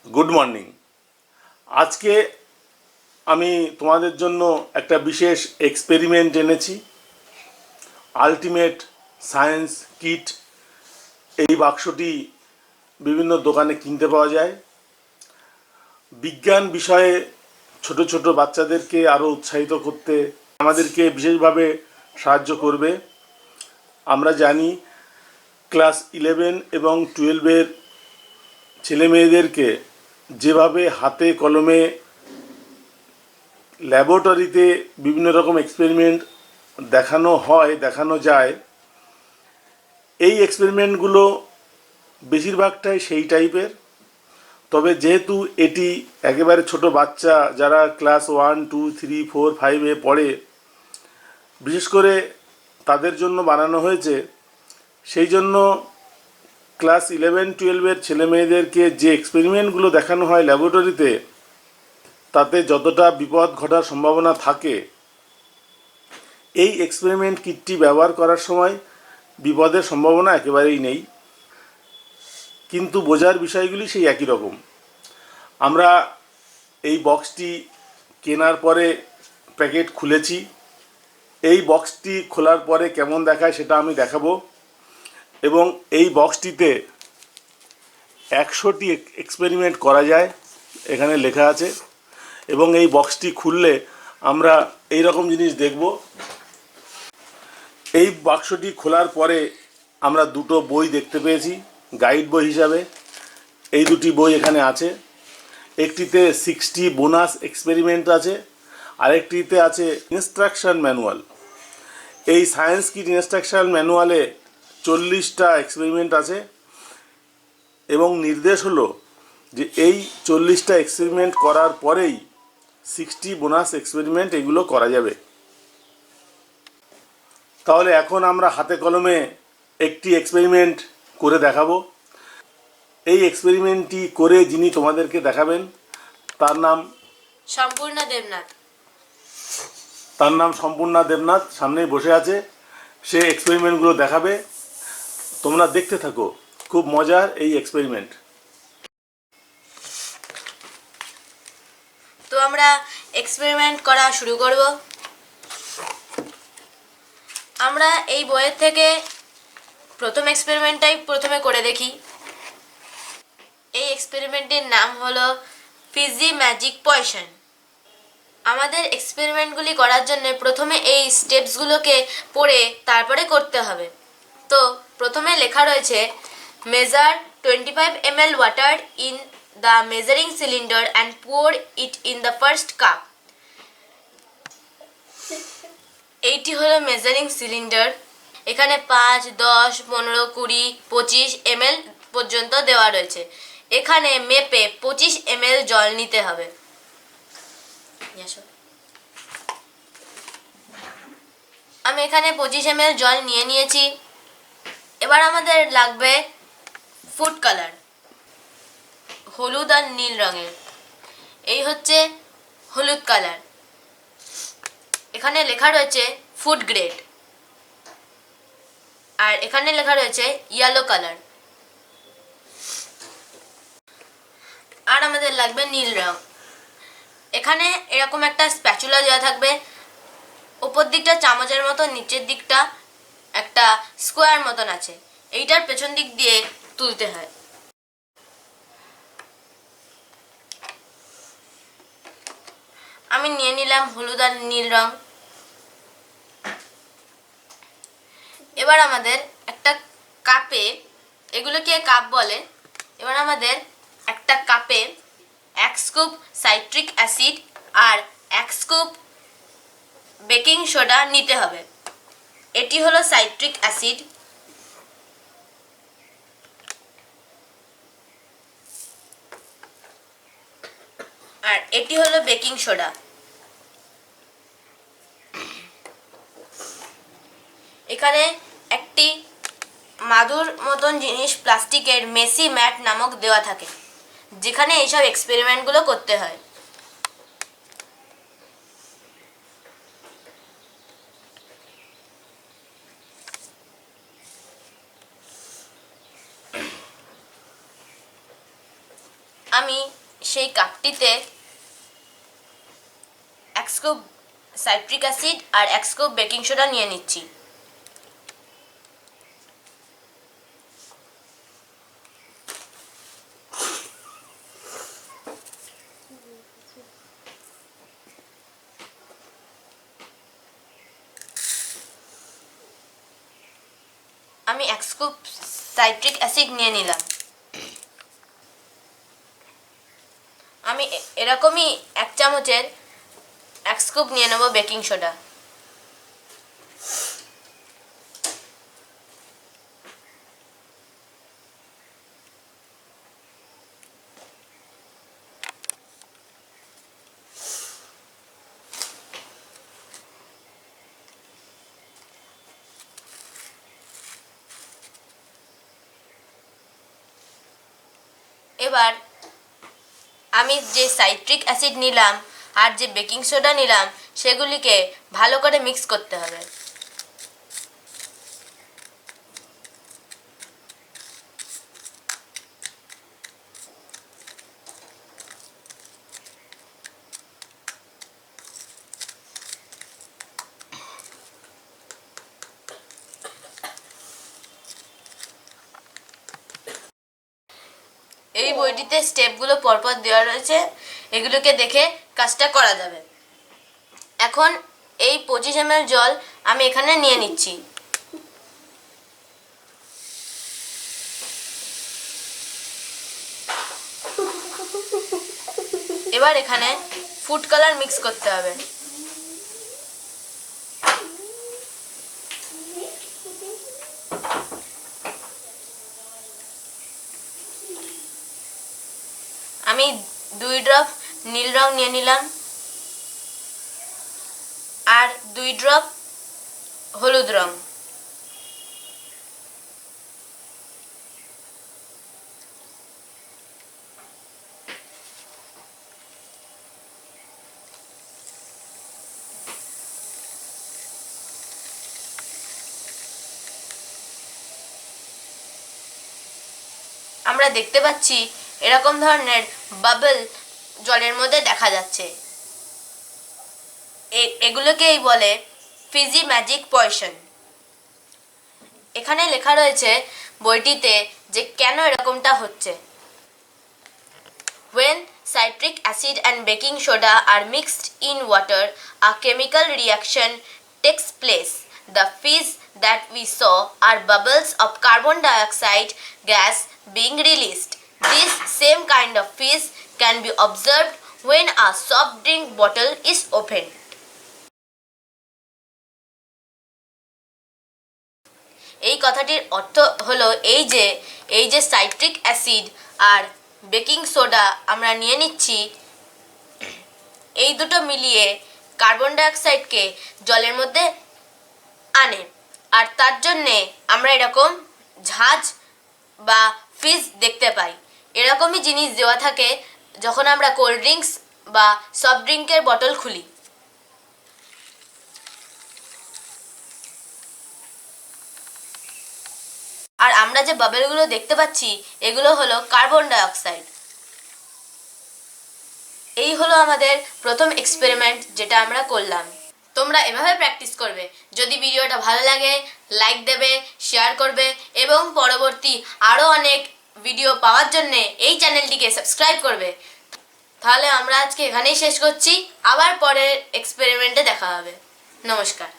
Good morning. আজকে আমি তোমাদের জন্য একটা বিশেষ এক্সপেরিমেন্ট এনেছি। Ultimate science kit. এই বাক্সটি বিভিন্ন দোকানে কিনতে পাওয়া যায়। বিজ্ঞান বিষয়ে ছোট ছোট বাচ্চাদেরকে আরও উৎসাহিত করতে আমাদেরকে বিশেষভাবে সাহায্য করবে। আমরা জানি ক্লাস 11 এবং 12-এর ছেলে মেয়েদেরকে যেভাবে হাতে কলমে ল্যাবরেটরিতে বিভিন্ন রকম এক্সপেরিমেন্ট দেখানো যায়, এই এক্সপেরিমেন্টগুলো বেশিরভাগটাই সেই টাইপের। তবে যেহেতু এটি একেবারে ছোট বাচ্চা যারা ক্লাস 1, 2, 3, 4, 5-এ পড়ে, বিশেষ করে তাদের জন্য বানানো হয়েছে, সেই জন্য ক্লাস 11-12-এর ছেলে মেয়েদেরকে যে এক্সপেরিমেন্টগুলো দেখানো হয় ল্যাবরেটরিতে, তাতে যতটা বিপদ ঘটার সম্ভাবনা থাকে, এই এক্সপেরিমেন্ট কিটটি ব্যবহার করার সময় বিপদের সম্ভাবনা একেবারেই নেই। কিন্তু বোঝার বিষয়গুলি সেই একই রকম। আমরা এই বক্সটি কেনার পরে প্যাকেট খুলেছি। এই বক্সটি খোলার পরে কেমন দেখায় সেটা আমি দেখাবো। এবং এই বক্সটিতে 100টি এক্সপেরিমেন্ট করা যায়, এখানে লেখা আছে। এবং এই বক্সটি খুললে আমরা এই রকম জিনিস দেখব। এই বাক্সটি খোলার পরে আমরা দুটো বই দেখতে পেয়েছি গাইড বই হিসাবে। এই দুটি বই এখানে আছে। একটিতে 60 বোনাস এক্সপেরিমেন্ট আছে, আরেকটিতে আছে ইনস্ট্রাকশন ম্যানুয়াল। এই সায়েন্স কিট ইনস্ট্রাকশন ম্যানুয়ালে 40টা এক্সপেরিমেন্ট আছে এবং নির্দেশ হলো যে এই 40টা এক্সপেরিমেন্ট করার পরেই 60 বোনাস এক্সপেরিমেন্ট এগুলো করা যাবে। তাহলে এখন আমরা হাতে কলমে একটি এক্সপেরিমেন্ট করে দেখাবো। এই এক্সপেরিমেন্টটি করে যিনি তোমাদেরকে দেখাবেন তার নাম সম্পূর্ণা দেবনাথ। সম্পূর্ণা দেবনাথ সামনেই বসে আছে। সে এক্সপেরিমেন্টগুলো দেখাবে, তোমরা দেখতে থাকো। খুব মজার এই এক্সপেরিমেন্ট। তো আমরা এক্সপেরিমেন্ট করা শুরু করব। আমরা এই বইয়ের থেকে প্রথম এক্সপেরিমেন্টটাই প্রথমে করে দেখি। এই এক্সপেরিমেন্টের নাম হলো ফিজি ম্যাজিক পয়সন। আমাদের এক্সপেরিমেন্টগুলি করার জন্য প্রথমে এই স্টেপসগুলোকে পড়ে তারপরে করতে হবে। তো প্রথমে লেখা রয়েছে measure 25 ml water in the measuring cylinder and pour it in the first cup। এইটি হলো মেজারিং সিলিন্ডার। এখানে 5, 10, 15, 20, 25 ml পর্যন্ত দেওয়া রয়েছে। এখানে মেপে 25 ml জল নিতে হবে। আমি এখানে 25 ml জল নিয়ে নিয়েছি। এবার আমাদের লাগবে ফুড কালার, হলুদ আর নীল রঙের। এই হচ্ছে হলুদ কালার। এখানে লেখা রয়েছে ফুড গ্রেড, আর এখানে লেখা রয়েছে ইয়েলো কালার। আর আমাদের লাগবে নীল রং। এখানে এরকম একটা স্প্যাচুলা দেওয়া থাকবে, উপর দিকটা চামচের মতো, নিচের দিকটা একটা স্কোয়ার মতন আছে। এইটার পেছন দিক দিয়ে তুলতে হয়। আমি নিয়ে নিলাম হলুদ আর নীল রং। এবার আমাদের একটা কাপে, এগুলোকে কাপ বলে, এবার আমাদের একটা কাপে 1 স্কুপ সাইট্রিক অ্যাসিড আর 1 স্কুপ বেকিং সোডা নিতে হবে। এটি হলো সাইট্রিক অ্যাসিড, আর এটি হলো বেকিং সোডা। এখানে একটি মাদুর মতন জিনিস, প্লাস্টিকের মেসি ম্যাট নামক দেওয়া থাকে, যেখানে এইসব এক্সপেরিমেন্টগুলো করতে হয়। আমি সেই কাপটিতে 1 স্কুপ সাইট্রিক অ্যাসিড আর 1 স্কুপ বেকিং সোডা নিয়ে নিচ্ছি। আমি 1 স্কুপ সাইট্রিক অ্যাসিড নিয়ে নিলাম। আমি এরকমই 1 চামচের 1 স্কুপ নিয়ে নেব বেকিং সোডা। এবার আমি যে সাইট্রিক অ্যাসিড নিলাম আর যে বেকিং সোডা নিলাম সেগুলিকে ভালো করে মিক্স করতে হবে। এই বইটিতে স্টেপগুলো পরপর দেওয়া রয়েছে, এগুলোকে দেখে কাজটা করা যাবে। এখন এই 25 ml জল আমি এখানে নিয়ে নিচ্ছি। এবার এখানে ফুড কালার মিক্স করতে হবে। আমি 2 ড্রপ নীল রং নিয়ে নিলাম আর 2 ড্রপ হলুদ রং। আমরা দেখতে পাচ্ছি এরকম ধরনের বাবল জলের মধ্যে দেখা যাচ্ছে। এগুলোকেই বলে ফিজি ম্যাজিক পয়শন। এখানে লেখা রয়েছে বইটিতে যে কেন এরকমটা হচ্ছে। When citric acid and baking soda are mixed in water, a chemical reaction takes place. The fizz that we saw are bubbles of carbon dioxide gas being released. This same kind of fizz can be observed when a soft drink bottle is opened. এই কথাটির অর্থ হলো এই যে citric acid আর baking soda আমরা নিয়ে নিচ্ছি, এই দুটো মিলিয়ে কার্বন ডাইঅক্সাইডকে জলের মধ্যে আনে, আর তার জন্যে আমরা এরকম ঝাঁজ বা ফিজ দেখতে পাই। এরকমই জিনিস দেওয়া থাকে যখন আমরা কোল্ড ড্রিঙ্কস বা সফট ড্রিঙ্কের বটল খুলি। আর আমরা যে বাবেলগুলো দেখতে পাচ্ছি এগুলো হলো কার্বন ডাইঅক্সাইড। এই হলো আমাদের প্রথম এক্সপেরিমেন্ট যেটা আমরা করলাম। তোমরা এভাবে প্র্যাকটিস করবে। যদি ভিডিওটা ভালো লাগে লাইক দেবে, শেয়ার করবে এবং পরবর্তী আরও অনেক ভিডিও পাওয়ার জন্য এই চ্যানেলটিকে সাবস্ক্রাইব করবে। তাহলে আমরা আজকে এখানেই শেষ করছি, আবার পরের এক্সপেরিমেন্টে দেখা হবে। নমস্কার।